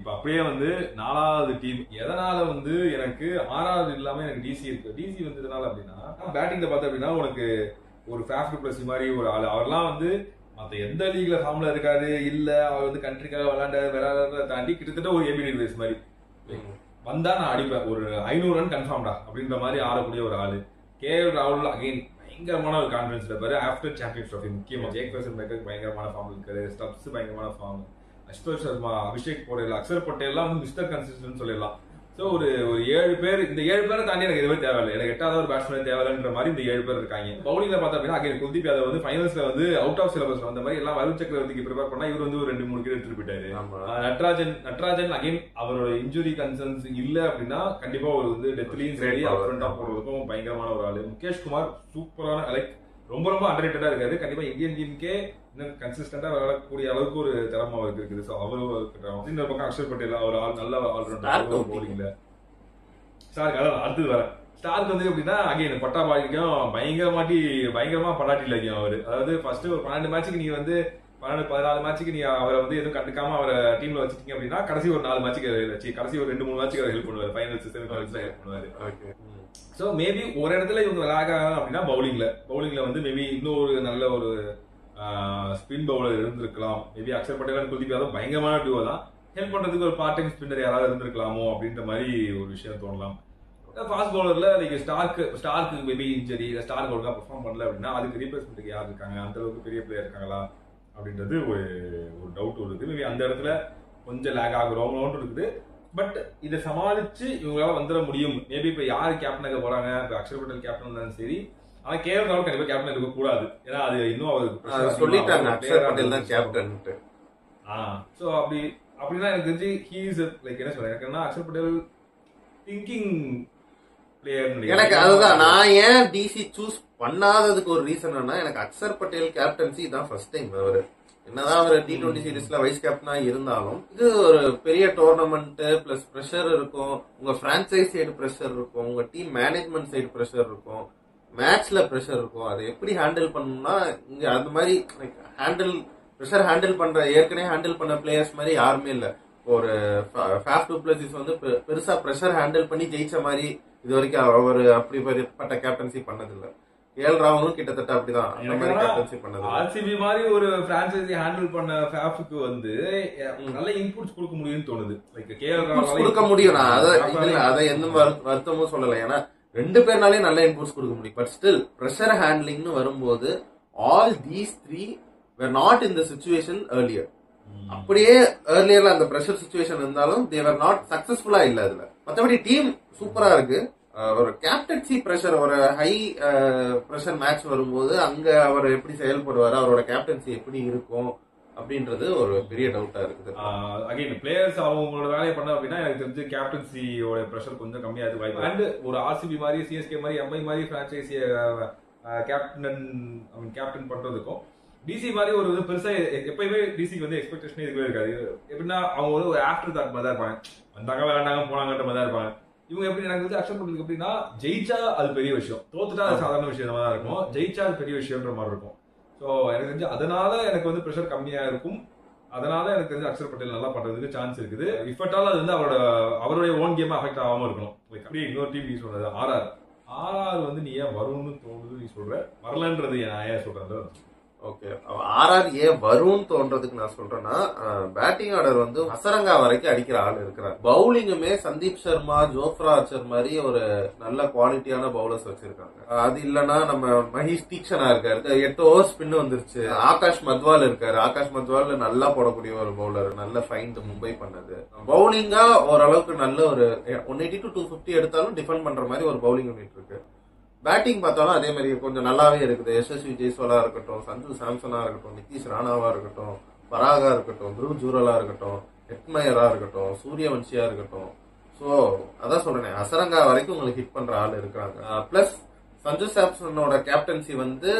இப்ப அப்படியே வந்து 4வது டீம் எதனால வந்து எனக்கு 6வது இல்லாம எனக்கு டிசி இருக்கு. டிசி வந்து எதனால அப்படின்னா பேட்டிங்ல பார்த்தா அப்படின்னா உனக்கு ஒரு ஃபேஃப் பிளஸ் மாதிரி ஒரு ஆள் அவர்லாம் வந்து மத்த எந்த லீக்ல ஃபார்ம்ல இருக்காரு இல்ல அவர் வந்து கண்ட்ரிக்காக விளையாடுறத தாண்டி கிட்டத்தட்ட ஒரு ஏபி டிவிலியர்ஸ் மாதிரி வந்தா நான் அடிப்பேன் ஒரு 500 ரன் கன்ஃபார்ம்டா அப்படின்ற மாதிரி ஆடக்கூடிய ஒரு ஆளு. கேஎல் ராகுல் அகைன் பயங்கரமான ஒரு கான்ஃபிடன்ஸ் இருப்பாரு. ஆஃப்டர் சாம்பியன்ஸ் ட்ராஃபி முக்கியமா ஜேக் மேக்கர் பயங்கரமான ஃபார்ம் இருக்காரு. ஸ்டப்ஸ் பயங்கரமான ஃபார்ம். அஷ்தோஷ் சர்மா, அபிஷேக் போடல, அக்ஷர் பட்டேல்லாம் வந்து மிஸ்டர் கன்சிஸ்டன்ட் சொல்லிடலாம். ஸோ ஒரு 7 பேர், இந்த 7 பேரை தாண்டி எனக்கு எதுவுமே தேவையில்லை. எனக்கு 8வது ஒரு பேட்ஸ்மேன் தேவையில்லைன்ற மாதிரி இந்த 7 பேர் இருக்காங்க. பவுலிங்ல பார்த்தா அப்படின்னா அகைன் குல்தீப் யாதவ் வந்து ஃபைனல்ஸ்ல வந்து அவுட் ஆஃப் சிலபஸ் வந்த மாதிரி எல்லாம் வருண் சக்கரவர்த்திக்கு ப்ரிப்பேர் பண்ணா இவர் வந்து ஒரு 2-3 விக்கெட் எடுத்துட்டு போயிட்டாரு. நட்ராஜன் அகைன் அவரோட இன்ஜுரி கன்சர்ன்ஸ் இல்ல அப்படின்னா கண்டிப்பா ஒரு வந்து டெத்லயும் சரி அப்ரண்டா போடுறதுக்கும் பயங்கரமான ஒரு ஆளு. முகேஷ் குமார் சூப்பரான லைக் ரொம்ப ரொம்ப அண்டர்ரேட்டடா இருக்காரு. கண்டிப்பா இந்தியன் டீமுக்கே இன்னும் கன்சிஸ்டன்டா விளையாடக்கூடிய அளவுக்கு ஒரு திறமை அவருக்கு இருக்குது. ஸோ அவரும் இன்னொரு பக்கம் அக்ஷர் பட்டேல் அவர் ஆள் நல்ல ஆல்ரவுண்டர் போலிங்ல. ஸ்டார்க் அதான் அடுத்தது வர ஸ்டார்க் வந்து எப்படின்னா அகைன் பட்டாபாய்க்கும் பயங்கரமா பட்டாட்டில வைக்கும் அவரு. அதாவது ஃபர்ஸ்ட் ஒரு 12 மேட்சுக்கு நீங்க வந்து 14 மேட்சுக்கு நீங்க அவரை வந்து எதுவும் கண்டுக்காம அவரை டீம்ல வச்சிருக்கீங்க அப்படின்னா கடைசி ஒரு 4 மேட்சுக்கு கடைசி ஒரு 2-3 மேட்சுக்கு ஹெல்ப் பண்ணுவாரு. ஃபைனல்ஸ் செமிஃபைனல்ஸ்ல ஹெல்ப் பண்ணுவாரு. சோ மேபி ஒரு இடத்துல இவங்க விளையாடுறாங்க அப்படின்னா பவுலிங்ல வந்து மேபி இன்னொரு நல்ல ஒரு ஸ்பின் பவுலர் இருந்திருக்கலாம். மேபி அக்ஷர் பட்டேல் குல்தீப் யாதவ் பயங்கரமான டியூவோ தான். ஹெல்ப் பண்றதுக்கு ஒரு பார்ட் டைம் ஸ்பின்னர் யாராவது இருந்திருக்கலாமோ அப்படின்ற மாதிரி ஒரு விஷயம் தோணலாம். ஃபாஸ்ட் பவுலர்ல லைக் ஸ்டார்க்கு மேபி இன்ஜரி இல்ல ஸ்டார்க் ஒழுங்கா பெர்ஃபார்ம் பண்ணல அப்படின்னா அதுக்கு ரீப்ளேஸ்மெண்ட்டுக்கு யார் இருக்காங்க, அந்த அளவுக்கு பெரிய பிளேயர் இருக்காங்களா அப்படின்றது ஒரு டவுட் வருது. மேபி அந்த இடத்துல கொஞ்சம் லேக் ஆகுறவங்களோன்னு இருக்குது. பட் இதை சமாளிச்சு இவங்களால வந்துட முடியும். மேபி இப்ப யாரு கேப்டனாக போறாங்க, இப்ப அக்ஷர் பட்டேல் கேப்டன் இருந்தாலும் சரி, ஆனா கேஎல் ராகுல் கண்டிப்பா கேப்டன் இருக்க கூடாது. ஏன்னா அது இன்னும் அவருக்கு சொல்லிட்டாங்க அக்ஷர் பட்டேல் தான் கேப்டன். சோ அப்படின்னா எனக்கு தெரிஞ்சு ஹி இஸ் லைக் என்ன சொல்றேன் எனக்கு அக்ஷர் பட்டேல் திங்கிங் பிளேயர். எனக்கு அதுதான் நான் ஏன் டிசி சூஸ் பண்ணாததுக்கு ஒரு ரீசன் என்னன்னா எனக்கு அக்ஷர் பட்டேல் கேப்டன்சி தான் ஃபர்ஸ்ட் டைம். அவரு என்னதான் அவர் T20 சீரீஸ்ல வைஸ் கேப்டனா இருந்தாலும் இது ஒரு பெரிய டோர்னமெண்ட் பிளஸ் பிரஷர் இருக்கும். உங்க பிரான்சைஸ் சைடு பிரஷர் இருக்கும், உங்க டீம் மேனேஜ்மெண்ட் சைடு பிரஷர் இருக்கும், மேட்ச்ல பிரஷர் இருக்கும். அதை எப்படி ஹேண்டில் பண்ணணும்னா இங்க அந்த மாதிரி பிரஷர் ஹேண்டில் பண்ற ஏற்கனவே ஹேண்டில் பண்ண பிளேயர்ஸ் மாதிரி யாருமே இல்ல. ஒரு ஃபேஃப் டு பிளஸிஸ் வந்து பெருசா பிரஷர் ஹேண்டில் பண்ணி ஜெயிச்ச மாதிரி இது வரைக்கும் அவர் அப்படிப்பட்ட கேப்டன்சி பண்ணதில்லை. கேஎல் ராகுலும் கிட்டத்தட்ட அப்படிதான் அந்த மாதிரி கேப்டன்சி பண்ணது. ஆர்சிபி மாதிரி ஒரு பிரான்சைஸி ஹேண்டில் பண்ண ஃபேஃப்க்கு வந்து நல்ல இன்புட்ஸ் கொடுக்க முடியும்னு தோணுது. லைக் கேஎல் ராகுல் கொடுக்க முடியும். நான் அதை எந்த வருத்தமும் சொல்லல. ஏன்னா 2 பேர்னாலே நல்ல இன்புட்ஸ் கொடுக்க முடியும். பட் ஸ்டில் பிரஷர் ஹேண்ட்லிங்னு வரும்போது all these 3 were not in the situation earlier. அப்படியே ஏர்லியர்ல அந்த பிரஷர் சிச்சுவேஷன் இருந்தாலும் they were not சக்சஸ்ஃபுல்லா இல்ல. அதுல மற்றபடி டீம் சூப்பரா இருக்கு. ஒரு கேப்டன்சி பிரஷர், ஒரு ஹை பிரஷர் மேட்ச் வரும்போது அங்க அவர் எப்படி செயல்படுவாரு, அவரோட கேப்டன்சி எப்படி இருக்கும் அப்படின்றது ஒரு பெரிய டவுட்டா இருக்குது. அகைன் பிளேயர்ஸ் அவங்களோட வேலையை பண்ண அப்படின்னா எனக்கு தெரிஞ்சு கேப்டன்சியோட பிரஷர் கொஞ்சம் கம்மியாது வாய்ப்பு. அண்ட் ஒரு ஆர்சிபி மாதிரி, சிஎஸ்கே மாதிரி, எம்ஐ மாதிரி பிரான்சைஸிய கேப்டன் பண்றதுக்கும் டிசி மாதிரி ஒரு இது பெருசா எப்பயுமே டிசிக்கு வந்து எக்ஸ்பெக்டேஷனே இருக்கவே இருக்காது. எப்படின்னா அவங்க வந்து ஒரு ஆஃப்டர் தாட் மாதிரி தான் இருப்பாங்க. வந்தாங்க விளையாண்டாங்க போனாங்கன்ற மாதிரி தான் இருப்பாங்க. இவங்க எப்படி எனக்கு வந்து அக்செப்ட் பண்றதுக்கு எப்படின்னா ஜெயிச்சா அது பெரிய விஷயம், தோத்துட்டா அது சாதாரண விஷயம் தான் இருக்கும். ஜெயிச்சா அது பெரிய விஷயம்ன்ற மாதிரி இருக்கும். ஸோ எனக்கு தெரிஞ்சு அதனால எனக்கு வந்து ப்ரெஷர் கம்மியா இருக்கும். அதனால எனக்கு தெரிஞ்சு அக்ஷர் பட்டேல் நல்லா பண்றதுக்கு சான்ஸ் இருக்குது. இஃபட்டால அது வந்து அவருடைய ஓன் கேம் அஃபெக்ட் ஆகாம இருக்கணும். அப்படியே இன்னொரு டீம் நீ சொல்றது ஆர்ஆர் வந்து நீ ஏன் வரும்னு தோணுது நீ சொல்ற, வரலன்றது நான் ஏன் சொல்றேன். ஓகே, ஆர்ஆர் ஏன் வரும்னு தோன்றதுக்கு நான் சொல்றேன்னா பேட்டிங் ஆர்டர் வந்து ஹசரங்கா வரைக்கும் அடிக்கிற ஆள் இருக்கிறார். பவுலிங்குமே சந்தீப் சர்மா, ஜோஃப்ரா ஆர்ச்சர் மாதிரி ஒரு நல்ல குவாலிட்டியான பவுலர்ஸ் வச்சிருக்காங்க. அது இல்லன்னா நம்ம மஹேஷ் தீக்ஷனா இருக்காரு, 8 ஓவர் ஸ்பின் வந்துருச்சு. ஆகாஷ் மத்வால் இருக்காரு. ஆகாஷ் மத்வால் நல்லா போடக்கூடிய ஒரு பவுலர், நல்ல ஃபைண்ட் மும்பை பண்ணது. பவுலிங்கா ஓரளவுக்கு நல்ல ஒரு 180 to 250 எடுத்தாலும் டிஃபெண்ட் பண்ற மாதிரி ஒரு பவுலிங் யூனிட் இருக்கு. பேட்டிங் பார்த்தாலும் அதே மாதிரி கொஞ்சம் நல்லாவே இருக்குது. எஸ்எஸ்வி ஜெய்ஸ்வாலா இருக்கட்டும், சஞ்சு சாம்சனா இருக்கட்டும், நிதிஷ் ராணாவா இருக்கட்டும், பராகா இருக்கட்டும், த்ருவ் ஜூரலா இருக்கட்டும், ஹெட்மயரா இருக்கட்டும், சூரியவன்ஷியா இருக்கட்டும். சோ அதான் சொல்றேன், ஹசரங்கா வரைக்கும் உங்களுக்கு ஹிட் பண்ற ஆள் இருக்கிறாங்க. பிளஸ் சஞ்சு சாம்சனோட கேப்டன்சி வந்து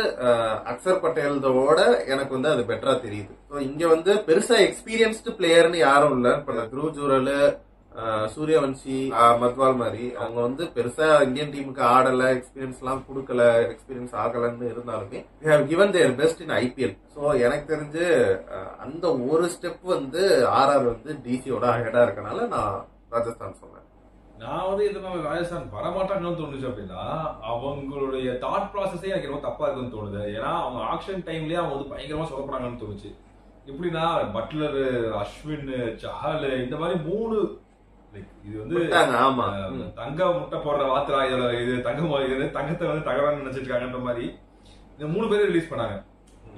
அக்ஷர் பட்டேலோட எனக்கு வந்து அது பெட்டரா தெரியுது. ஸோ இங்க வந்து பெருசா எக்ஸ்பீரியன்ஸ்டு பிளேயர்னு யாரும் இல்ல. இப்ப த்ருவ் ஜூரல், சூரியவன்ஷி, மத்வால் மாதிரி அவங்க வந்து பெருசா இந்தியன் டீமுக்கு ஆடல, எக்ஸ்பீரியன்ஸ் எல்லாம் கொடுக்கல, எக்ஸ்பீரியன்ஸ் ஆகலன்னு இருந்தாலுமே they have given their best in IPL. So எனக்கு தெரிஞ்சு அந்த ஒரு ஸ்டெப் வந்து ஆர்ஆர் வந்து டிசியோட அஹெடா இருக்கனால நான் ராஜஸ்தான் சொன்னேன். நான் வந்து இதனால ராஜஸ்தான் வரமாட்டாங்கன்னு தோணுச்சு அப்படின்னா அவங்களுடைய தாட் ப்ராசஸே எனக்கு ரொம்ப தப்பா இருக்குன்னு தோணுது. ஏன்னா அவங்க ஆக்ஷன் டைம்லயே அவங்க வந்து பயங்கரமா சொதப்பறாங்கன்னு தோணுச்சு. எப்படின்னா பட்லர், அஸ்வின், சஹல் இந்த மாதிரி 3 இது வந்து தங்க முட்டை போடுற வாத்திரா, இது தங்கத்தை வந்து தகவல் நினைச்சிட்டு இருக்காங்கன்ற மாதிரி இந்த 3 பேரும் ரிலீஸ் பண்ணாங்க.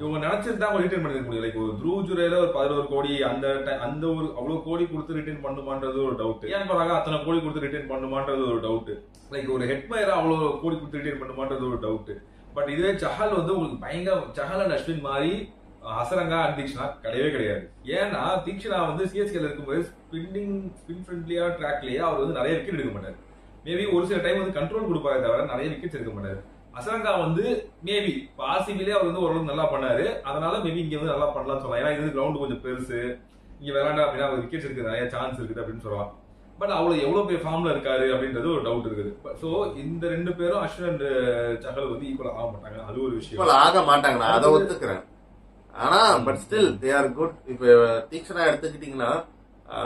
இவங்க நினைச்சிருந்தா அவங்க ரிட்டர்ன் பண்ணிருக்க முடியும். லைக் ஒரு த்ரூ ஜுரேல ஒரு 11 கோடி அந்த ஒரு அவ்வளவு கோடி கொடுத்து ரிட்டர்ன் பண்ணுமான்றது ஒரு டவுட். ஏன் போறாங்க அத்தனை கோடி கொடுத்து ரிட்டர்ன் பண்ணுமான்றது ஒரு டவுட். லைக் ஒரு ஹெட்மயரா அவ்வளவு கோடி கொடுத்து ரிட்டர்ன் பண்ணுமான்றது ஒரு டவுட். பட் இதுவே சஹல் வந்து உங்களுக்கு பயங்கர சஹல் அண்ட் அஸ்வின் மாதிரி ஹசரங்கா அண்ட் தீக்ஷனா கிடையவே கிடையாது. ஏன்னா தீக்ஷனா வந்து சிஎஸ்கேல இருக்கும்போது ஸ்பின் ஃப்ரெண்ட்லியா ட்ராக்லயே அவர் வந்து நிறைய விக்கெட் எடுக்க மாட்டாரு. மேபி ஒரு சில டைம் வந்து கண்ட்ரோல் கொடுப்பாரு தவிர நிறைய விக்கெட்ஸ் எடுக்க மாட்டாரு. ஹசரங்கா வந்து மேபி ஆர்சிபிலே அவர் வந்து ஓரளவுக்கு நல்லா பண்ணாரு. அதனால மேபி இங்க வந்து நல்லா பண்ணலாம்னு சொல்லலாம். ஏன்னா இது கிரவுண்ட் கொஞ்சம் பெருசு, இங்க விளையாண்டா அப்படின்னா அவர் விக்கெட்ஸ் எடுக்க நிறைய சான்ஸ் இருக்குது அப்படின்னு சொல்லலாம். பட் அவ்வளவு எவ்வளவு பேர் ஃபார்ம்ல இருக்காரு அப்படின்றது ஒரு டவுட் இருக்குது. சோ இந்த 2 பேரும் அஸ்வின் அண்ட் சஹல் வந்து ஈக்குவல் ஆக மாட்டாங்க. அது ஒரு விஷயம். ஆக மாட்டாங்க, நான் அதை ஒத்துக்கிறேன். ஆனா but still they are good. இப்ப தீக்ஷனா எடுத்துக்கிட்டீங்கன்னா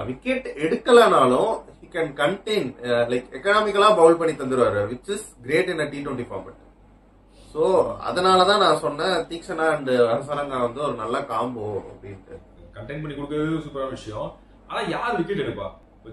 விக்கெட் எடுக்கலனாலும் he can contain like எக்கனாமிக்கலா பவுல் பண்ணி தந்துருவாரு, which is great in a T20 format. So அதனாலதான் நான் சொன்னேன் தீக்ஷனா அண்ட் ஹசரங்கா வந்து ஒரு நல்ல காம்போ அப்படின்ட்டு. கண்டெயின் பண்ணி கொடுக்கறது சூப்பரான விஷயம். ஆனா யார் விக்கெட் எடுப்பா?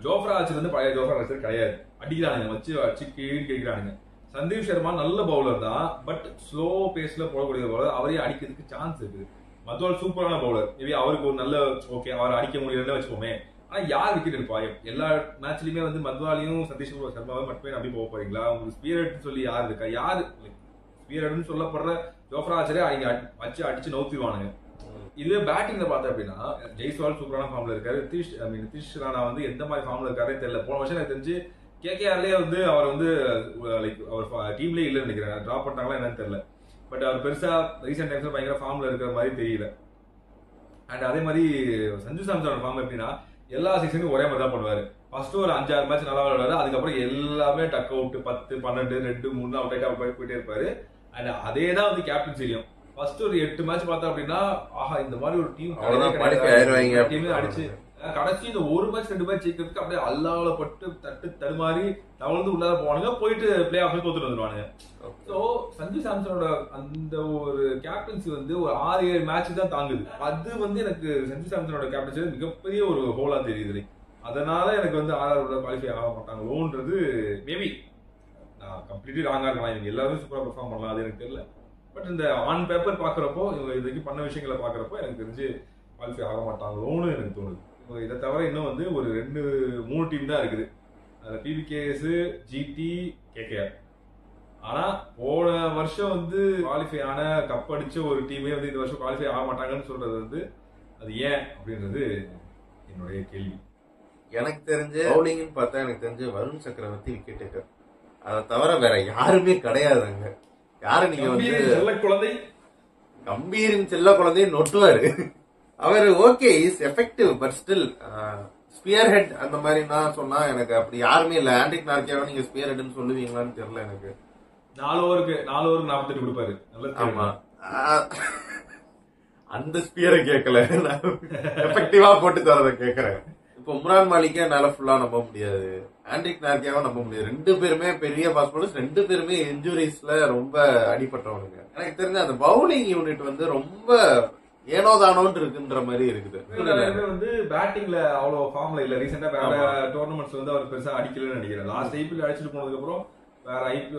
ஜோஃப்ரா ஆர்ச்சர் வந்து பழைய ஜோஃப்ரா ஆர்ச்சர் கிடையாது. அடிக்கிறானுங்க, வச்சு கீழ் கேட்கிறானுங்க. சந்தீப் சர்மா நல்ல பவுலர் தான், பட் ஸ்லோ பேஸ்ல போடக்கூடிய பவுலர். அவரையும் அடிக்கிறதுக்கு சான்ஸ் இருக்குது. மத்வால் சூப்பரான பவுலர், மேபி அவருக்கு ஒரு நல்ல ஓகே அவர் அடிக்க முடியலன்னு வச்சுக்கோமே. ஆனா யார் விக்கெட் எடுப்பா? எல்லா மேட்ச்லயுமே வந்து மத்வாலையும் சதீஷ் சர்மாவை மட்டுமே நம்பி போக போறீங்களா? உங்களுக்கு ஸ்பியர்ட் சொல்லி யார் இருக்கா? யாரு ஸ்பியர்ட்னு சொல்லப்படுற ஜோஃப்ரா ஆர்ச்சரே அவங்க அடிச்சு நவுத்திடுவானுங்க. இதுவே பேட்டிங்ல பார்த்தா அப்படின்னா ஜெய்ஸ்வால் சூப்பரான ஃபார்ம்ல இருக்காரு. நிதிஷ் ராணா வந்து எந்த மாதிரி ஃபார்ம்ல இருக்காருன்னு தெரியல. போன வருஷம் எனக்கு தெரிஞ்சு கேகேஆர்லயே வந்து அவர் வந்து லைக் அவர் டீம்லயே இல்லைன்னு நினைக்கிறேன். டிராப் பண்ணிட்டாங்களா என்னன்னு தெரியல. பட் அவர் பெருசா ரீசெண்ட் டைம்ஸ்ல பயங்கர ஃபார்ம்ல இருக்கிற மாதிரி தெரியல. அண்ட் அதே மாதிரி சஞ்சு சாம்சனோட ஃபார்ம் எப்படின்னா எல்லா சீசனும் ஒரே மாதிரி தான் பண்ணுவாரு. ஃபர்ஸ்ட் ஒரு 5-6 மேட்ச் நல்லா விளையாடுவாரு. அதுக்கப்புறம் எல்லாமே டக் அவுட் 10, 12, 2, 3 அவுட் ஆயிட்டா போயிட்டே இருப்பாரு. அண்ட் அதே தான் வந்து கேப்டன் செய்யும். ஃபர்ஸ்ட் ஒரு 8 மேட்ச் பார்த்தா அப்படின்னா ஆஹா இந்த மாதிரி ஒரு டீம் அடிச்சு கடைசி இந்த ஒரு மேட்ச் 2 மேட்ச் ஜெயிக்கிறதுக்கு அப்படியே அல்லாவல பட்டு தடுமாறி தவழ்ந்து உள்ளார போவானுங்க, போயிட்டு பிளே ஆஃப்ல தோத்துட்டு வந்துருவானுங்க. சோ சஞ்சு சாம்சனோட அந்த ஒரு கேப்டன்சி வந்து ஒரு 6-7 மேட்ச் தான் தாங்குது. அது வந்து எனக்கு சஞ்சு சாம்சனோட கேப்டன்சி மிகப்பெரிய ஒரு ஹோலா தெரியுது. அதனால எனக்கு வந்து ஆர்ஆர் குவாலிஃபை ஆக மாட்டாங்களோன்றது மேபி நான் கம்ப்ளீட்லி ராங்கா இருக்கலாம். இவங்க எல்லாரும் சூப்பரா பெர்ஃபார்ம் பண்ணலாம், அது எனக்கு தெரியல. பட் இந்த ஆன் பேப்பர் பாக்குறப்போ இவங்க இதுக்கு பண்ண விஷயங்களை பாக்குறப்போ எனக்கு தெரிஞ்சு குவாலிஃபை ஆக மாட்டாங்களோன்னு எனக்கு தோணுது. இதை தவிர இன்னும் வந்து ஒரு 2-3 டீம் தான் இருக்குது. அதுல பிவிகேஎஸ், ஜிடி, கேகேஆர். ஆனா போன வருஷம் வந்து குவாலிஃபை ஆன கப் அடிச்ச ஒரு டீமே வந்து இந்த வருஷம் குவாலிஃபை ஆக மாட்டாங்கன்னு சொல்றது வந்து அது ஏன் அப்படின்றது என்னுடைய கேள்வி. எனக்கு தெரிஞ்சு பவுலிங்னு பார்த்தா எனக்கு தெரிஞ்சு வருண் சக்கரவர்த்தி விக்கெட் டேக்கர், அதை தவிர வேற யாருமே கிடையாதுங்க. யாரு நீங்க வந்து செல்ல குழந்தை கம்பீரின் செல்ல குழந்தையை நொட்டுவாரு அவர். Okay is effective but still spearhead அந்த மாதிரி நான் சொன்னா எனக்கு அப்படி யாருமே இல்ல. ஆண்ட்ரிக் நார்க்கியாவை நீங்க ஸ்பியர் ஹெட்னு சொல்லுவீங்களான்னு தெரியல எனக்கு. 4 ஓவருக்கு 48 கொடுப்பாரு. ஆமா அந்த ஸ்பியரை கேட்கல, எஃபெக்டிவா போட்டு தரத கேட்கறேன். இப்போ உம்ரான் மாலிக்கே என்னால ஃபுல்லா நம்ப முடியாது, ஆண்ட்ரிக் நார்க்கியாவை நம்ப முடியாது. 2 பேருமே பெரிய ஃபாஸ்ட் பவுலர்ஸ், 2 பேருமே இன்ஜுரிஸ்ல ரொம்ப அடிபட்டவனுங்க. எனக்கு தெரிஞ்ச அந்த பவுலிங் யூனிட் வந்து ரொம்ப ஏனோதானோன்னு இருக்குன்ற மாதிரி இருக்குது. வந்து பேட்டிங்ல அவ்வளவு ஃபார்ம்ல இல்ல. ரீசெண்டா வேற டோர்னமெண்ட்ஸ் வந்து அவர் பெருசா அடிக்கலன்னு நினைக்கிறேன். லாஸ்ட் ஐபிஎல் அடிச்சுட்டு போனதுக்கு அப்புறம்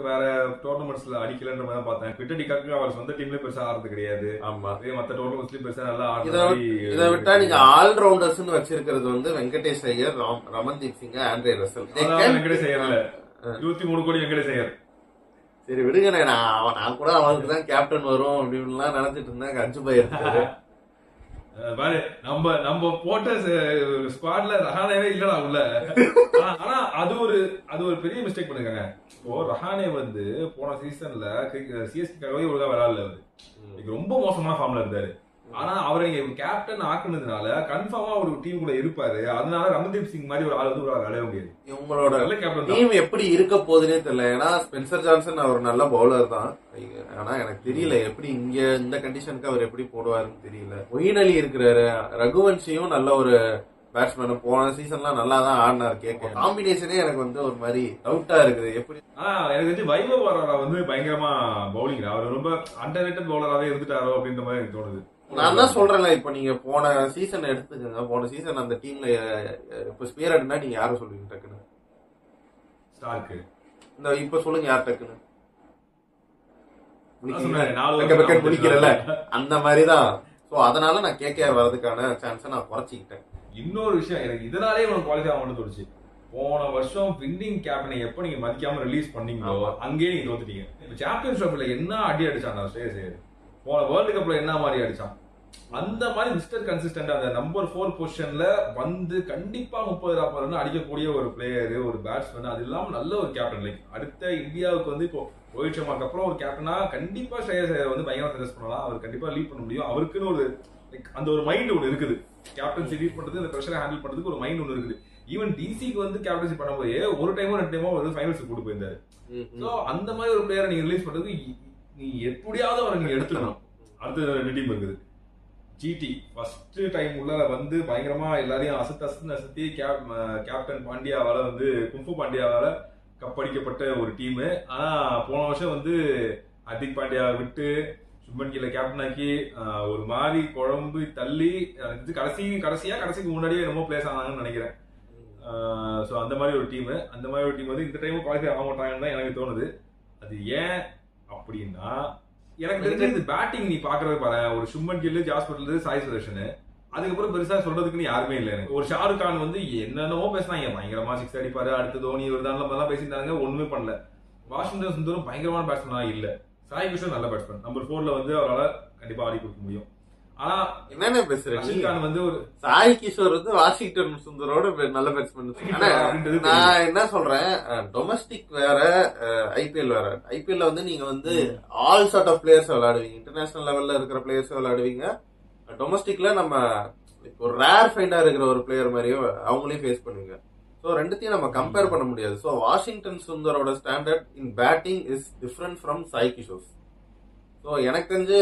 வேற டோர்னமெண்ட்ஸ்ல அடிக்கலன்ற மாதிரி பார்த்தேன். கிரிக்கெட்டுக்காக அவர் சொந்த டீம்ல பெருசா ஆடுறது கிடையாது. ஆமா, மத்த டோர்னமெண்ட்ஸ்லயும் பெருசா நல்லா இதை விட்டா நீங்க ஆல்ரவுண்டர்ஸ் வச்சிருக்கிறது வந்து வெங்கடேஷ் ஐயர், ரமன்தீப் சிங், ஆண்ட்ரே ரசல். வெங்கடேஷ் ஐயர்ல 23 கோடி வெங்கடேஷ் ஐயர். சரி விடுங்க, நான் கூட அவனுக்கு தான் கேப்டன் வரும் அப்படின்னு நினைச்சிட்டு இருந்தேன். அஞ்சு போயிருக்காரு பாரு. நம்ம போட்ட ஸ்குவாட்ல ரஹானேவே இல்லடா உள்ள. ஆனா அது ஒரு பெரிய மிஸ்டேக் பண்ணிருக்காங்க. இப்போ ரஹானே வந்து போன சீசன்ல சிஎஸ்கேக்காகவே ஒழுங்கா விளையாடல. அவரு ரொம்ப மோசமான ஃபார்ம்ல இருந்தாரு. ஆனா அவரை நீங்க கேப்டன் ஆக்குனதுனால கன்ஃபார்மா ஒரு டீம் கூட இருப்பாரு. அதனால ரமன்தீப் சிங் மாதிரி ஒரு ஆள் வந்து ஒரு விளையாட முடியாது. உங்களோட நல்ல கேப்டன் டீம் எப்படி இருக்க போகுதுன்னே தெரியல. ஏன்னா ஸ்பென்சர் ஜான்சன் அவர் நல்ல பவுலர் தான். ஆனா எனக்கு தெரியல எப்படி இங்க இந்த கண்டிஷனுக்கு அவர் எப்படி போடுவாருன்னு தெரியல. மொயின் அலி இருக்கிறாரு, ரகுவன்ஷியும் நல்ல ஒரு பேட்ஸ்மேன். போன சீசன்லாம் நல்லா தான் ஆடினார். கேட்க காம்பினேஷனே எனக்கு வந்து ஒரு மாதிரி டவுட்டா இருக்குது. எப்படி எனக்கு வந்து வைபவ் வராரா வந்து பயங்கரமா பவுலிங், அவர் ரொம்ப அண்டர் ரேட்டட் பவுலராவே இருந்துட்டாரோ அப்படின்ற மாதிரி எனக்கு தோணுது. நான் தான் சொல்றேன்ல, இப்ப நீங்க போன சீசன் எடுத்துக்கோங்க. போன சீசன் அந்த டீம்ல இப்ப ஸ்பியர்னா நீங்க யாரும் சொல்லுவீங்க டக்குன்னு? ஸ்டார்க்கு. இந்த இப்ப சொல்லுங்க யார் டக்குன்னு முடிக்கிறல அந்த மாதிரிதான். சோ அதனால நான் கேகேஆர் வர்றதுக்கான சான்ஸை நான் குறைச்சிக்கிட்டேன். இன்னொரு விஷயம், எனக்கு இதனாலே உனக்கு குவாலிஃபை ஆகணும்னு தோணுச்சு. போன வருஷம் வின்னிங் கேப்டனை எப்ப நீங்க மதிக்காம ரிலீஸ் பண்ணீங்களோ அங்கேயே நீங்க தோத்துட்டீங்க. இப்ப சாம்பியன்ஸ் ட்ராஃபில என்ன அடி அடிச்சான் ஸ்ரேயஸ் ஐயர், போன வேர்ல்டு கப்ல என்ன மாதிரி அடிச்சான், அந்த மாதிரி மிஸ்டர் கன்சிஸ்டன்ட் அந்த நம்பர் 4 பொசிஷன்ல வந்து கண்டிப்பா 30-40 ரன் அடிக்கக்கூடிய ஒரு பிளேயர், ஒரு பேட்ஸ்மேன், அது இல்லாம நல்ல ஒரு கேப்டன். லைக் அடுத்த இந்தியாவுக்கு வந்து இப்போ ரோஹித் சர்மாக்கு அப்புறம் ஒரு கேப்டனா கண்டிப்பா ஸ்ரேயஸ் ஐயர் வந்து பயங்கரமா சஜஸ்ட் பண்ணலாம். அவர் கண்டிப்பா லீட் பண்ண முடியும். அவருக்குன்னு ஒரு அந்த ஒரு மைண்ட் ஒன்று இருக்குது. கேப்டன்சி லீட் பண்றது, அந்த பிரஷரை ஹேண்டில் பண்றதுக்கு ஒரு மைண்ட் ஒன்று இருக்குது. ஈவன் டிசிக்கு வந்து கேப்டன்சி பண்ணும்போது ஒரு டைமோ 2 டைமோ வந்து ஃபைனல்ஸ் கூட்டு போயிருந்தாரு. சோ அந்த மாதிரி ஒரு பிளேயரை நீங்க ரிலீஸ் பண்றதுக்கு நீ எப்படியாவது அவரை நீங்க எடுத்துக்கணும். அடுத்த 2 டீம் இருக்குது. ஜிடி ஃபர்ஸ்ட் டைம் உள்ள வந்து பயங்கரமா எல்லாரையும் அசத்தி கேப்டன் பாண்டியாவால வந்து கும்ஃபு பாண்டியாவால கப்படிக்கப்பட்ட ஒரு டீம். ஆனா போன வருஷம் வந்து ஹர்திக் பாண்டியா விட்டு சுப்மன் கில்ல கேப்டன் ஆக்கி ஒரு மாதிரி குழம்பு தள்ளி கடைசிக்கு முன்னாடியே என்னமோ பிளேஸ் ஆனாங்கன்னு நினைக்கிறேன். ஸோ அந்த மாதிரி ஒரு டீம் வந்து இந்த டைமும் குவாலிஃபை ஆக மாட்டாங்கன்னு தான் எனக்கு தோணுது. அது ஏன் அப்படின்னா எனக்கு தெரிஞ்சது பேட்டிங் நீ பாக்குறவே பாரு, ஒரு சுப்மன் கில், ஜாஸ் பட்லர், சாய் சுதர்ஷன், அதுக்கப்புறம் பெருசா சொல்றதுக்குன்னு யாருமே இல்லை. எனக்கு ஒரு ஷாருக் கான் வந்து என்னென்னமோ பேசினாங்க, பயங்கரமா 6 அடிப்பாரு, அடுத்த தோனி ஒரு தான் பேசியிருந்தாங்க, ஒண்ணுமே பண்ணல. வாஷிங்டன் சுந்தரும் பயங்கரமான பேட்ஸ்மேனா இல்ல. சாய் கிஷோர் நல்ல பேட்ஸ்மேன், நம்பர் 4ல வந்து அவரால் கண்டிப்பா ஆடி கொடுக்க முடியும். ஆனா என்ன பேசுறேன் வந்து ஒரு சாய் கிஷோர் வந்து வாஷிங்டன் சுந்தரோட நல்ல பேட்ஸ்மேன். நான் என்ன சொல்றேன், டொமஸ்டிக் வேற, ஐபிஎல் வேற. ஐபிஎல்ல வந்து நீங்க வந்து ஆல் சார்ட் ஆஃப் பிளேயர்ஸ் விளையாடுவீங்க, இன்டர்நேஷனல் லெவல்ல இருக்கிற பிளேயர்ஸ் விளையாடுவீங்க. டொமஸ்டிக்ல நம்ம ஒரு ரேர் ஃபைண்டா இருக்கிற ஒரு பிளேயர் மாதிரியோ அவங்களையும் ஃபேஸ் பண்ணுவீங்க. ஸோ ரெண்டுத்தையும் நம்ம கம்பேர் பண்ண முடியாது. ஸோ வாஷிங்டன் சுந்தரோட standard in batting is different from Sai Kishore. So எனக்கு தெரிஞ்சு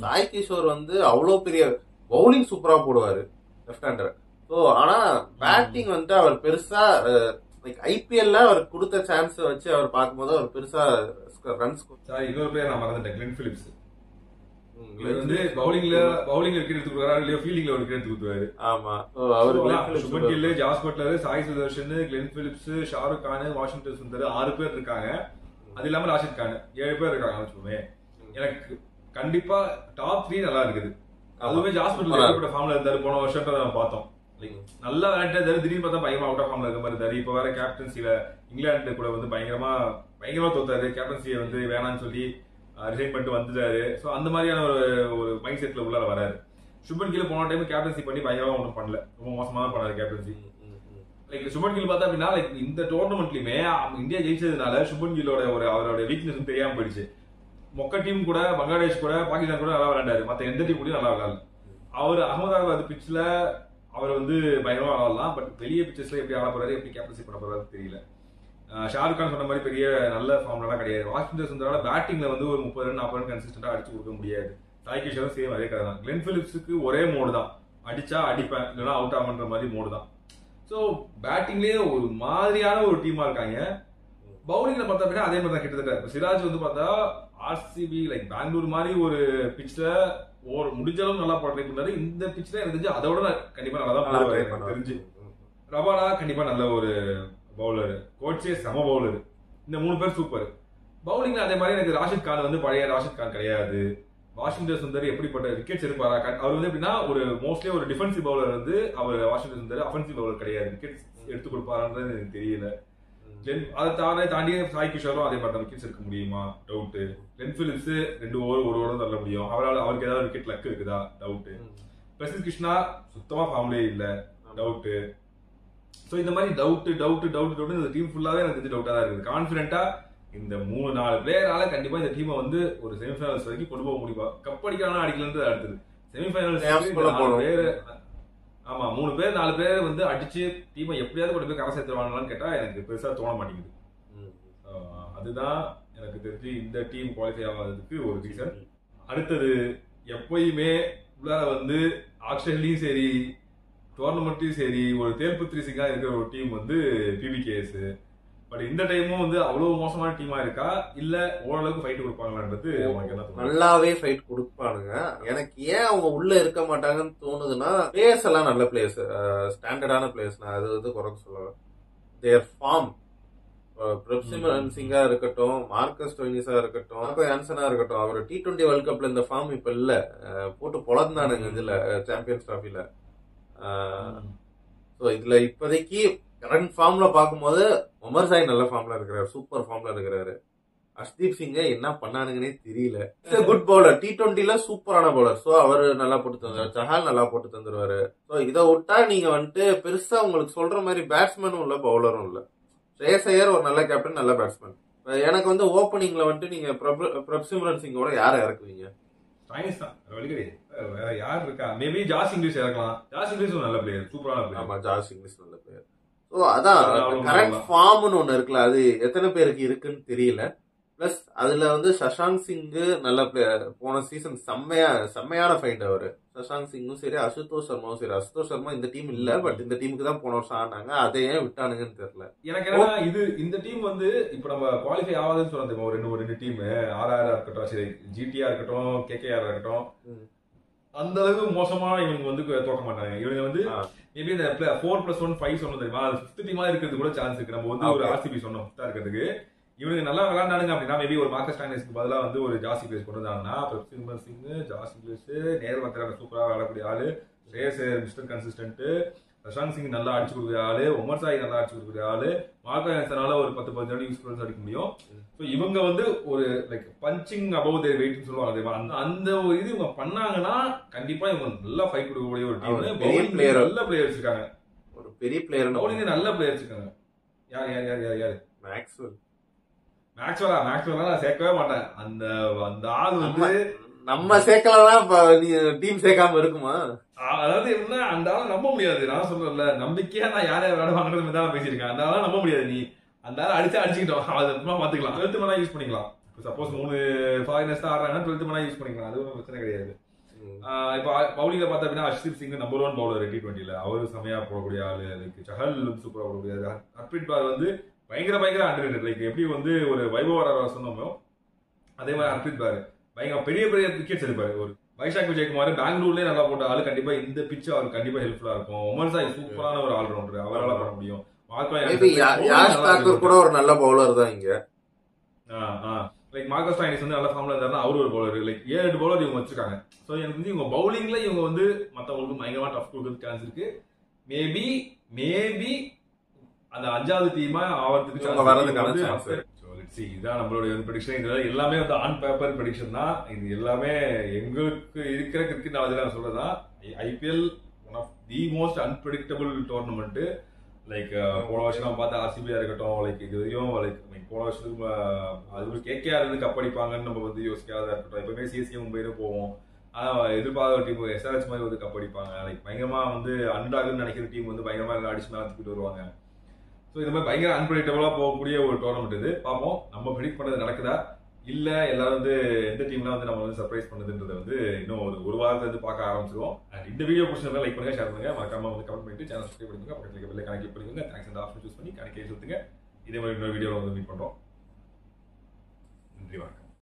சாய் கிஷோர் வந்து அவ்வளோ பெரிய பவுலிங் சூப்பரா போடுவாரு லெஃப்ட் ஹேண்டர். ஸோ ஆனா பேட்டிங் வந்துட்டு அவர் பெருசா லைக் ஐபிஎல்ல அவர் கொடுத்த சான்ஸ் வச்சு அவர் பார்க்கும்போது அவர் பெருசா ரன்ஸ். இன்னொரு பேர் நான் மறந்துட்டேன், கிளென் பிலிப்ஸ். வந்து பவுலிங்ல விக்கெட் எடுத்து கொடுக்குறாரு, இல்லையோ ஃபீல்டிங்ல ஒரு விக்கெட் எடுத்து கொடுத்துருவாரு. ஆமா, அவர் Shubman Gill, Jos Buttler, Sai Sudharsan, Glenn Phillips, Shahrukh Khan, Washington Sundar 6 பேர் இருக்காங்க. அது இல்லாம ராஷித் கான் 7 பேர் இருக்காங்க வச்சுக்கோமே. எனக்கு கண்டிப்பா டாப் 3 நல்லா இருக்குது. அதுவுமே ஜாஸ் பட்லர் ஃபார்ம்ல இருந்தாரு போன வருஷம் நம்ம பார்த்தோம். நல்லா விளையாட்டு திடீர்னு பார்த்தா பயங்கரமா அவுட் ஆஃப் ஃபார்ம்ல இருக்க மாதிரி இருந்தாரு. இப்ப வேற கேப்டன்சில இங்கிலாந்து கூட வந்து பயங்கரமா தோத்தாரு. கேப்டன்சியை வந்து வேணான்னு சொல்லி ரிசைன் பண்ணிட்டு வந்துட்டாரு. ஸோ அந்த மாதிரியான ஒரு மைண்ட் செட்ல உள்ள வராரு. சுப்மன் கில் போன டைம் கேப்டன்சி பண்ணி பயங்கரமா ஒன்றும் பண்ணல, ரொம்ப மோசமா தான் பண்ணாரு கேப்டன்சி. லைக் சுப்மன் கில் பார்த்தா அப்படின்னா லைக் இந்த டோர்னமெண்ட்லயுமே இந்தியா ஜெயிச்சதுனால சுப்மன் கில்லோட அவரோட வீக்னஸ் தெரியாம போயிடுச்சு. மொக்க டீம் கூட, பங்களாதேஷ் கூட, பாகிஸ்தான் கூட நல்லா விளையாண்டாரு, மற்ற எந்த டீம் கூட நல்லா விளையாடல. அவர் அகமதாபாத் பிட்ச்ல அவர் வந்து பயங்கரமா விளையாடலாம், பட் வெளியே பிச்சர்ஸ்ல எப்படி ஆட போறாரு, எப்படி கேப்டன்சி பண்ண போறாரு தெரியல. ஷாருக் கான் சொன்ன மாதிரி பெரிய நல்ல ஃபார்ம்லாம் கிடையாது. வாஷிங்டன் சுந்தரால பேட்டிங்ல வந்து ஒரு 30 ரன் 40 ரன் கன்சிஸ்டன்டா அடிச்சு கொடுக்க முடியாது. சாய் கிஷோரும் சேம் அதே கதை தான். கிளென் பிலிப்ஸுக்கு ஒரே மோடு தான், அடிச்சா அடிப்பேன் இல்லைன்னா அவுட் ஆகுன்ற மாதிரி மோடு தான். ஸோ பேட்டிங்லேயே ஒரு மாதிரியான ஒரு டீமா இருக்காங்க. பவுலிங்ல பார்த்தா அப்படின்னா அதே மாதிரி தான் கிட்டத்தட்ட. சிராஜ் வந்து பார்த்தா ஆர்சிபி லைக் பெங்களூர் மாதிரி ஒரு பிட்ச்ல முடிஞ்ச அளவு நல்லா ட்ரை பண்ணாரு. இந்த பிட்ச்ல எனக்கு தெரிஞ்சு அதோட கண்டிப்பா நல்லா தான் போடுவாரு தெரிஞ்சு. ரபாடா கண்டிப்பா நல்ல ஒரு பவுலர், கோட்சே செம பவுலர். இந்த 3 பேர் சூப்பர். பவுலிங்ல அதே மாதிரி எனக்கு ராஷித் கான் வந்து பழைய ராஷித் கான் கிடையாது. வாஷிங்டன் சுந்தர் எப்படிப்பட்ட விக்கெட்ஸ் எடுப்பாரா, அவர் வந்து எப்படின்னா ஒரு மோஸ்ட்லி ஒரு டிஃபென்சிவ் பவுலர் வந்து அவர். வாஷிங்டன் சுந்தர் அஃபென்சிவ் பவுலர் கிடையாது, விக்கெட்ஸ் எடுத்து கொடுப்பாரான்றது எனக்கு தெரியல. அதை தாண்டி சாய் கிஷோரும் அதே மாதிரி தான் விக்கெட்ஸ் எடுக்க முடியுமா doubt. Glenn Phillips 2 over 1 over தள்ள முடியும், அவருக்கு ஏதாவது விக்கெட் லக் இருக்குதா டவுட். பிரசித் கிருஷ்ணா சுத்தமா ஃபார்ம்லே இல்ல, டவுட். சோ இந்த மாதிரி டவுட் இந்த டீம் ஃபுல்லாவே எனக்கு தெரிஞ்சு டவுட்டா தான் இருக்குது. கான்பிடென்ட்டா இந்த 3-4 பிளேயரால கண்டிப்பா இந்த டீமை வந்து ஒரு செமிஃபைனல்ஸ் வரைக்கும் கொண்டு போக முடியுமா. கப் அடிக்கலாம் அடிக்கலன்றது அடுத்தது. செமிஃபைனல்ஸ்க்கு 4 பேர், ஆமா 3 பேர் 4 பேர் வந்து அடிச்சு டீமை எப்படியாவது கொண்டு போய் கரை சேர்த்துருவாங்களான்னு கேட்டா எனக்கு பெருசா தோண மாட்டேங்குது. அதுதான் எனக்கு தெரிஞ்சு இந்த டீம் குவாலிஃபை ஆகாததுக்கு ஒரு ரீசன். அடுத்தது எப்பயுமே உள்ளார வந்து ஆக்ஷன்லயும் சரி டோர்னமெண்ட்லயும் சரி ஒரு தேல்புத்திரிசிங்கா இருக்கிற ஒரு டீம் வந்து பிபிகேஎஸ். பட் இந்த டைமும் வந்து அவ்வளவு மோசமான டீமா இருக்கா இல்ல ஓரளவுக்கு ஃபைட் கொடுப்பாங்களான்றது உங்களுக்கு என்ன தோணுது? நல்லாவே ஃபைட் கொடுப்பானுங்க. எனக்கு ஏன் அவங்க உள்ள இருக்க மாட்டாங்கன்னு தோணுதுன்னா பிளேயர்ஸ் எல்லாம் நல்ல பிளேயர்ஸ், ஸ்டாண்டர்டான பிளேயர்ஸ். நான் அது வந்து குறைக்க சொல்லலாம். தேர் ஃபார்ம் பிரப்சிமரன் சிங்கா இருக்கட்டும், மார்க்கஸ் ஸ்டோயினிஸா இருக்கட்டும், மார்க்கோ யான்சனா இருக்கட்டும், அவர் T20 வேர்ல்ட் கப்ல இந்த ஃபார்ம் இப்ப இல்ல, போட்டு பொழந்தானுங்க இதுல சாம்பியன்ஸ் டிராஃபில. இதுல இப்போதைக்கு கரண்ட் ஃபார்ம்ல பாக்கும்போது உமர் சாய் நல்ல ஃபார்ம்ல இருக்கிறாரு, சூப்பர் ஃபார்ம்ல இருக்கிறாரு. அஷ்தீப் சிங்க என்ன பண்ணானுங்கன்னே தெரியல. குட் பவுலர், T20ல சூப்பரான பவுலர். சோ அவரு நல்லா போட்டு தந்துருவாரு, சஹால் நல்லா போட்டு தந்துருவாரு. சோ இதை விட்டா நீங்க வந்துட்டு பெருசா உங்களுக்கு சொல்ற மாதிரி பேட்ஸ்மேனும் இல்ல பவுலரும் இல்ல. ஸ்ரேயஸ் ஐயர் ஒரு நல்ல கேப்டன், நல்ல பேட்ஸ்மேன். எனக்கு வந்து ஓப்பனிங்ல வந்துட்டு நீங்க பிரப்சிமரன் சிங்கோட யாரை இறக்குவீங்க? ஸ்டாயினிஸ் தான், வழி கிடையாது. வேற யார் இருக்கா? மேபி ஜாஸ் இங்கிலீஷ் இறக்கலாம். ஜாஸ் இங்கிலீஷ் நல்ல பிளேயர், சூப்பரான பிளேயர். ஆமா ஜாஸ் இங்கிலீஷ் நல்ல பிளேயர். சோ அதான் கரெக்ட் ஃபார்ம்னு ஒண்ணு இருக்குல்ல, அது எத்தனை பேருக்கு இருக்குன்னு தெரியல. பிளஸ் அதுல வந்து சஷாங்க் சிங் நல்ல பிளேயர். போன சீசன் செம்மையான ஃபைட் அவரு. சஷாங்க் சிங்கும் சரி, அசுதோஷ் சர்மாவும் சரி. அசுதோஷ் சர்மா இந்த டீம் இல்ல, பட் இந்த டீமுக்கு தான் போன வருஷம் ஆனாங்க. அதை ஏன் விட்டானுங்கன்னு தெரியல. எனக்கு என்னன்னா இந்த டீம் வந்து இப்ப நம்ம குவாலிஃபை ஆகாதுன்னு சொல்ல ஒரு ரெண்டு டீம், ஆர்ஆர் இருக்கட்டும், சரி ஜிடிஆர் இருக்கட்டும், கேகேஆர் இருக்கட்டும், அந்த அளவுக்கு மோசமா இவங்க வந்து தோக்க மாட்டாங்க. இவங்க வந்து மேபி இந்த 4+1 5 சொன்னது தெரியுமா, அது 5th டீமா இருக்கிறது கூட சான்ஸ் இருக்கு. நம்ம வந்து ஒரு ஆர்சிபி சொன்னோம் 5th இருக்கிறதுக்கு. இவனுக்கு நல்லா விளையாண்டானுங்க அப்படின்னா மேபி ஒரு மார்க்கஸ் ஸ்டாயினிஸ்க்கு பதிலா வந்து ஒரு ஜாஸ் இங்கிலீஷ் கொண்டு வந்தாங்கன்னா, பிரப்சிமரன் சிங், ஜாஸ் இங்கிலீஷ், நேர் வந்தரான சூப்பரா விளையாடக்கூடிய ஆளு, ஸ்ரேயஸ் மிஸ்டர் கன்சிஸ்டன்ட், சஷாங்க் சிங் நல்லா அடிச்சு கொடுக்குற ஆளு, உமர் சாய் நல்லா அடிச்சு கொடுக்குற ஆளு, மார்க்கோ யான்சனால ஒரு 10-15 யூஸ் அடிக்க முடியும். ஸோ இவங்க வந்து ஒரு லைக் பஞ்சிங் அபவ் தேர் வெயிட்னு சொல்லுவாங்க. அந்த ஒரு இது இவங்க பண்ணாங்கன்னா கண்டிப்பா இவங்க நல்லா ஃபைட் கொடுக்கக்கூடிய ஒரு டீம். பவுலிங் நல்ல பிளேயர்ஸ் இருக்காங்க, ஒரு பெரிய பிளேயர். பவுலிங் நல்ல பிளேயர்ஸ் இருக்காங்க. யார்? மேக்ஸ்வெல்லா நான் சேர்க்கவே மாட்டேன். அந்த ஆள் வந்து நம்ம சேர்க்கலாம், டீம் சேர்க்காம இருக்குமா? அதாவது என்ன, அந்த ஆளை நம்ப முடியாது. நான் சொல்றேன்ல, நம்பிக்கையா நான் யாரையா விளையாடுவாங்கிறது தான் பேசியிருக்கேன். அந்த ஆளை நம்ப முடியாது. நீ அந்த ஆளை அடிச்சுக்கிட்டோம், அது பாத்துக்கலாம். 12th மேனா யூஸ் பண்ணிக்கலாம். சப்போஸ் 3 ஃபாரினர்ஸ் தான் ஆடுறாங்கன்னா 12th மேனா யூஸ் பண்ணிக்கலாம், அது ஒன்றும் பிரச்சனை கிடையாது. இப்ப பவுலிங்ல பார்த்தா அப்படின்னா அஷ்தீப் சிங் நம்பர் 1 பவுலர் T20ல, அவரு செமையா போடக்கூடிய ஆளு. லைக் சஹல் சூப்பரா போடக்கூடிய, ஹர்ப்ரீத் பார் வந்து பயங்கர அண்டர்ரேட்டட். லைக் எப்படி வந்து ஒரு வைபவ் சொன்னோமோ அதே மாதிரி ஹர்ப்ரீத் பார் பயங்கர பெரிய விக்கெட்ஸ் எடுப்பாரு. ஒரு வைஷாக் விஜயகுமார் பெங்களூர்லயே நல்லா போட்ட ஆளு, கண்டிப்பா இந்த பிட்ச் அவருக்கு கண்டிப்பா ஹெல்ப்ஃபுல்லா இருக்கும். உமர் சாய் சூப்பரான ஒரு ஆல்ரவுண்டர், அவரால் பண்ண முடியும். கூட ஒரு நல்ல பவுலர் தான் இங்க. லைக் மார்க்கஸ் ஸ்டாயினிஸ் வந்து நல்ல ஃபார்ம்ல இருந்தாருன்னா அவரு ஒரு பவுலர். லைக் 7 பவுலர் இவங்க வச்சிருக்காங்க. ஸோ எனக்கு வந்து இவங்க பவுலிங்ல இவங்க வந்து மற்றவங்களுக்கு பயங்கரமா டஃப் கொடுக்கறதுக்கு சான்ஸ் இருக்கு. மேபி அந்த 5வது டீமா ஆகிறதுக்கு வரதுக்கான சான்ஸ். இதான் நம்மளுடைய ப்ரெடிக்ஷன். இது எல்லாமே வந்து ஆன் பேப்பர் ப்ரெடிக்ஷன் தான். இது எல்லாமே எங்களுக்கு இருக்கிற கிரிக்கெட் நாலேஜ் நான் சொல்றதுதான். IPL one of the most unpredictable tournament. Like போன வருஷம் பார்த்தா ஆர்சிபியா இருக்கட்டும், லைக் இதுவரையும் லைக் போன வருஷத்துக்கு அது கேகேஆர் வந்து கப் அடிப்பாங்கன்னு நம்ம வந்து யோசிக்காத இருக்கட்டும். எப்பவுமே சிஎஸ்கே மும்பையில போவோம். ஆனா எதிர்பார்த்த டீம் எஸ்ஆர்எச் மாதிரி வந்து கப் அடிப்பாங்க. லைக் பயங்கரமா வந்து அண்டர்டாக்னு நினைக்கிற டீம் வந்து பயங்கரமா அடிச்சு மேல தூக்கிட்டு வருவாங்க. ஸோ இந்த மாதிரி பயங்கர அன்பிரடிக்டபிளா போகக்கூடிய ஒரு டோர்னமெண்ட் இது. பார்ப்போம் நம்ம ப்ரெடிக்ட் பண்ணது நடக்குதா இல்ல எல்லாரும் வந்து எந்த டீம்லாம் வந்து நம்ம வந்து சர்ப்ரைஸ் பண்ணதுன்றதை வந்து இன்னும் ஒரு வாரத்துல இருந்து பார்க்க ஆரம்பிச்சிருவோம். அண்ட் இந்த வீடியோ பிடிச்சிருந்தா லைக் பண்ணுங்க, ஷேர் பண்ணுங்க, மறக்காம வந்து கமெண்ட் பண்ணிட்டு சேனல் சப்ஸ்கிரைப் பண்ணுங்க, பக்கத்துல பெல் ஐகானை கிளிக் பண்ணுங்க. தேங்க்ஸ் அந்த ஆப்ஷன் சூஸ் பண்ணி கணக்கே சொல்லுங்க. இதே மாதிரி இன்னொரு வீடியோவில் வந்து மீட் பண்றோம். நன்றி, வணக்கம்.